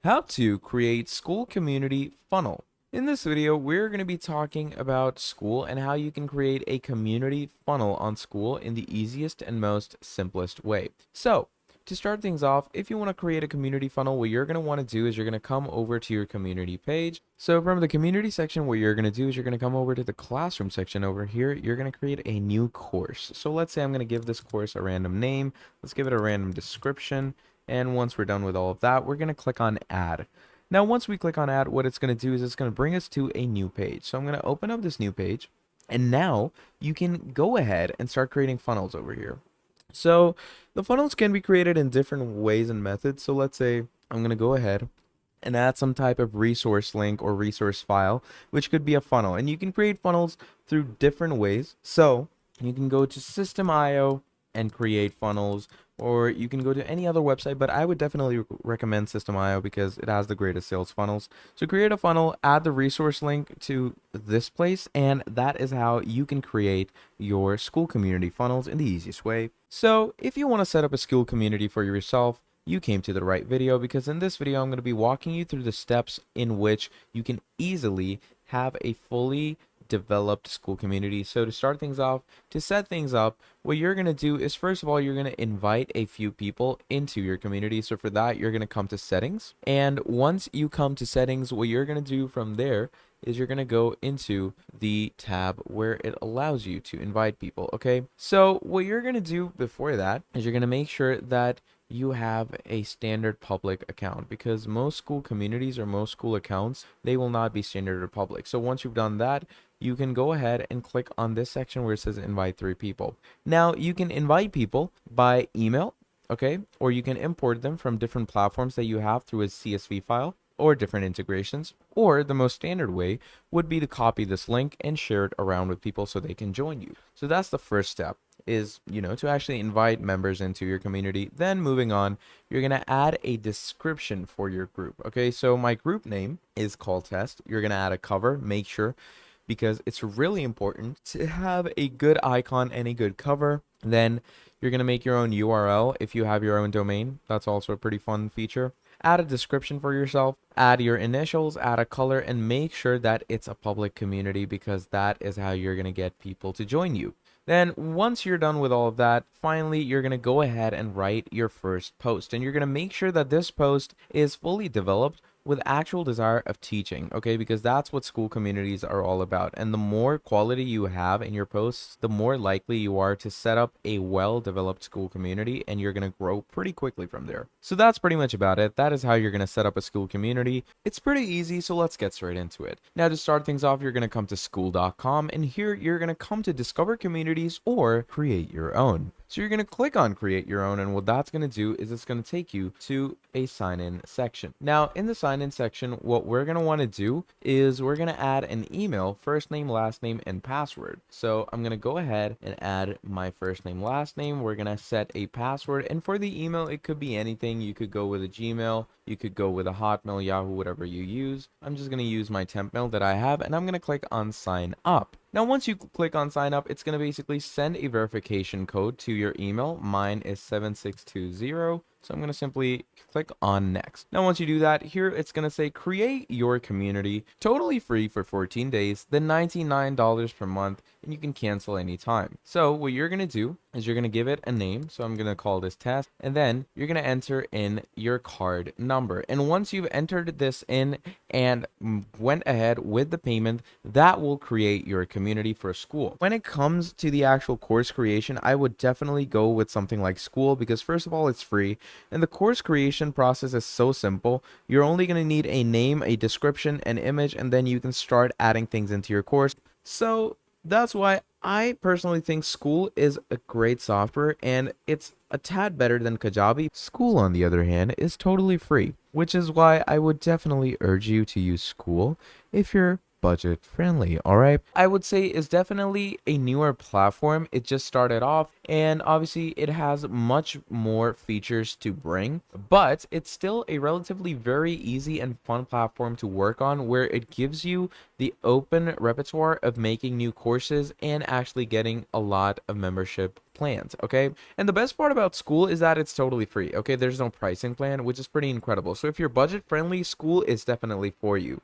How to create Skool community funnel. In this video, we're going to be talking about Skool and how you can create a community funnel on Skool in the easiest and most simplest way. So, to start things off, if you want to create a community funnel, what you're going to want to do is you're going to come over to your community page. So from the community section, what you're going to do is you're going to come over to the classroom section over here. You're going to create a new course. So let's say I'm going to give this course a random name. Let's give it a random description. And once we're done with all of that, we're going to click on add. Now, once we click on add, what it's going to do is it's going to bring us to a new page. So I'm going to open up this new page. And now you can go ahead and start creating funnels over here. So the funnels can be created in different ways and methods. So let's say I'm going to go ahead and add some type of resource link or resource file, which could be a funnel. And you can create funnels through different ways. So you can go to System.io and create funnels, or you can go to any other website, but I would definitely recommend System.io because it has the greatest sales funnels. So create a funnel, add the resource link to this place, and that is how you can create your Skool community funnels in the easiest way. So if you want to set up a Skool community for yourself, you came to the right video, because in this video I'm going to be walking you through the steps in which you can easily have a fully developed Skool community. So to start things off, to set things up, what you're going to do is, first of all, you're going to invite a few people into your community. So for that, you're going to come to settings. And once you come to settings, what you're going to do from there is you're going to go into the tab where it allows you to invite people. Okay. So what you're going to do before that is you're going to make sure that you have a standard public account, because most Skool communities or most Skool accounts, they will not be standard or public. So once you've done that, you can go ahead and click on this section where it says invite 3 people. Now you can invite people by email, okay? Or you can import them from different platforms that you have through a CSV file or different integrations. Or the most standard way would be to copy this link and share it around with people so they can join you. So that's the first step, is, to actually invite members into your community. Then moving on, you're going to add a description for your group. Okay, so my group name is call test. You're going to add a cover, make sure, because it's really important to have a good icon and a good cover. Then you're going to make your own URL if you have your own domain. That's also a pretty fun feature. Add a description for yourself, add your initials, add a color, and make sure that it's a public community, because that is how you're going to get people to join you. Then once you're done with all of that, finally, you're going to go ahead and write your first post. And you're going to make sure that this post is fully developed with actual desire of teaching, okay? Because that's what Skool communities are all about. And the more quality you have in your posts, the more likely you are to set up a well-developed Skool community, and you're going to grow pretty quickly from there. So that's pretty much about it. That is how you're going to set up a Skool community. It's pretty easy, so let's get straight into it. Now, to start things off, you're going to come to skool.com, and here you're going to come to discover communities or create your own. So you're going to click on create your own, and what that's going to do is it's going to take you to a sign-in section. Now, in the sign-in section, what we're going to want to do is we're going to add an email, first name, last name, and password. So I'm going to go ahead and add my first name, last name. We're going to set a password, and for the email, it could be anything. You could go with a Gmail, you could go with a Hotmail, Yahoo, whatever you use. I'm just going to use my temp mail that I have, and I'm going to click on sign up. Now, once you click on sign up, it's going to basically send a verification code to your email. Mine is 7620. So I'm going to simply click on next. Now, once you do that, here it's going to say create your community, totally free for 14 days, then $99 per month, and you can cancel anytime. So what you're going to do is you're going to give it a name. So I'm going to call this test, and then you're going to enter in your card number. And once you've entered this in and went ahead with the payment, that will create your community for Skool. When it comes to the actual course creation, I would definitely go with something like Skool, because first of all, it's free. And the course creation process is so simple. You're only going to need a name, a description, an image, and then you can start adding things into your course. So that's why I personally think Skool is a great software, and it's a tad better than Kajabi. Skool, on the other hand, is totally free, which is why I would definitely urge you to use Skool if you're budget friendly. All right, I would say is definitely a newer platform. It just started off, and obviously it has much more features to bring, but it's still a relatively very easy and fun platform to work on, where it gives you the open repertoire of making new courses and actually getting a lot of membership plans. Okay, and the best part about Skool is that it's totally free. Okay, there's no pricing plan, which is pretty incredible. So if you're budget friendly, Skool is definitely for you.